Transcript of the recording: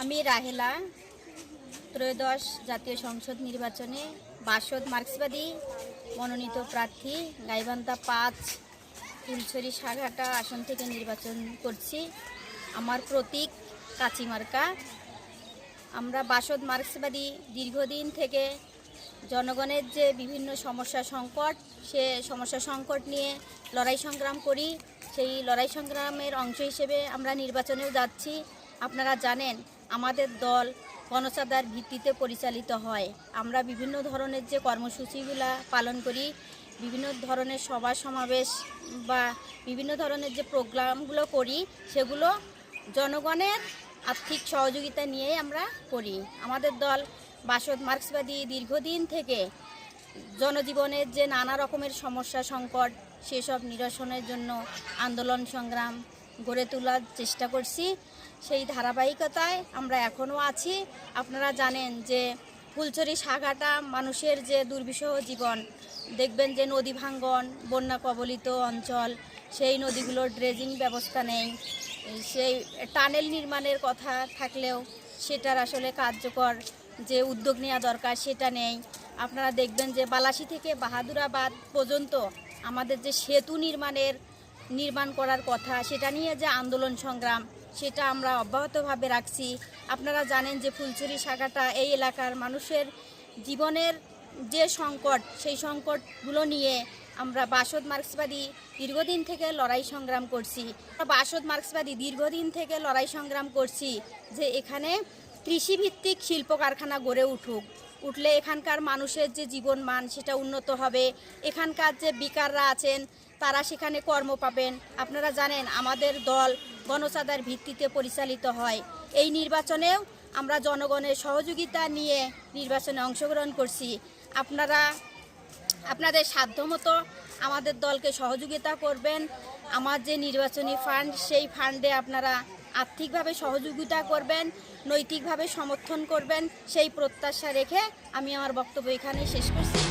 আমি রাহেলা ত্রয়োদশ জাতীয় সংসদ নির্বাচনে বাসদ মার্ক্সবাদী মনোনীত প্রার্থী গাইবান্ধা ৫ ফুলছড়ি সাঘাটা আসন থেকে নির্বাচন করছি। আমার প্রতীক কাঁচি মার্কা। আমরা বাসদ মার্ক্সবাদী দীর্ঘদিন থেকে জনগণের যে বিভিন্ন সমস্যা সংকট, সে সমস্যা সংকট নিয়ে লড়াই সংগ্রাম করি। সেই লড়াই সংগ্রামের অংশ হিসেবে আমরা নির্বাচনেও যাচ্ছি। আপনারা জানেন আমাদের দল গণচাঁদার ভিত্তিতে পরিচালিত হয়। আমরা বিভিন্ন ধরনের যে কর্মসূচিগুলো পালন করি, বিভিন্ন ধরনের সভা সমাবেশ বা বিভিন্ন ধরনের যে প্রোগ্রামগুলো করি, সেগুলো জনগণের আর্থিক সহযোগিতা নিয়েই আমরা করি। আমাদের দল বাসদ মার্ক্সবাদী দীর্ঘদিন থেকে জনজীবনের যে নানা রকমের সমস্যা সংকট, সেসব নিরসনের জন্য আন্দোলন সংগ্রাম গড়ে তোলার চেষ্টা করছি। সেই ধারাবাহিকতায় আমরা এখনও আছি। আপনারা জানেন যে ফুলছড়ি সাঘাটা মানুষের যে দুর্বিষহ জীবন, দেখবেন যে নদী ভাঙ্গন, বন্যা কবলিত অঞ্চল, সেই নদীগুলোর ড্রেজিং ব্যবস্থা নেই। সেই টানেল নির্মাণের কথা থাকলেও সেটার আসলে কার্যকর যে উদ্যোগ নেওয়া দরকার সেটা নেই। আপনারা দেখবেন যে বালাসী থেকে বাহাদুরাবাদ পর্যন্ত আমাদের যে সেতু নির্মাণ করার কথা, সেটা নিয়ে যে আন্দোলন সংগ্রাম, সেটা আমরা অব্যাহতভাবে রাখছি। আপনারা জানেন যে ফুলছড়ি সাঘাটা এই এলাকার মানুষের জীবনের যে সংকট, সেই সংকটগুলো নিয়ে আমরা বাসদ মার্ক্সবাদী দীর্ঘদিন থেকে লড়াই সংগ্রাম করছি। বাসদ মার্ক্সবাদী দীর্ঘদিন থেকে লড়াই সংগ্রাম করছি যে এখানে কৃষিভিত্তিক শিল্প কারখানা গড়ে উঠলে এখানকার মানুষের যে জীবন মান সেটা উন্নত হবে। এখানকার যে বেকাররা আছেন তারা সেখানে কর্ম পাবেন। আপনারা জানেন আমাদের দল গণচাঁদার ভিত্তিতে পরিচালিত হয়। এই নির্বাচনেও আমরা জনগণের সহযোগিতা নিয়ে নির্বাচনে অংশগ্রহণ করছি। আপনারা আপনাদের সাধ্যমতো আমাদের দলকে সহযোগিতা করবেন। আমার যে নির্বাচনী ফান্ড, সেই ফান্ডে আপনারা আর্থিকভাবে সহযোগিতা করবেন, নৈতিকভাবে সমর্থন করবেন, সেই প্রত্যাশা রেখে আমি আমার বক্তব্য এখানেই শেষ করছি।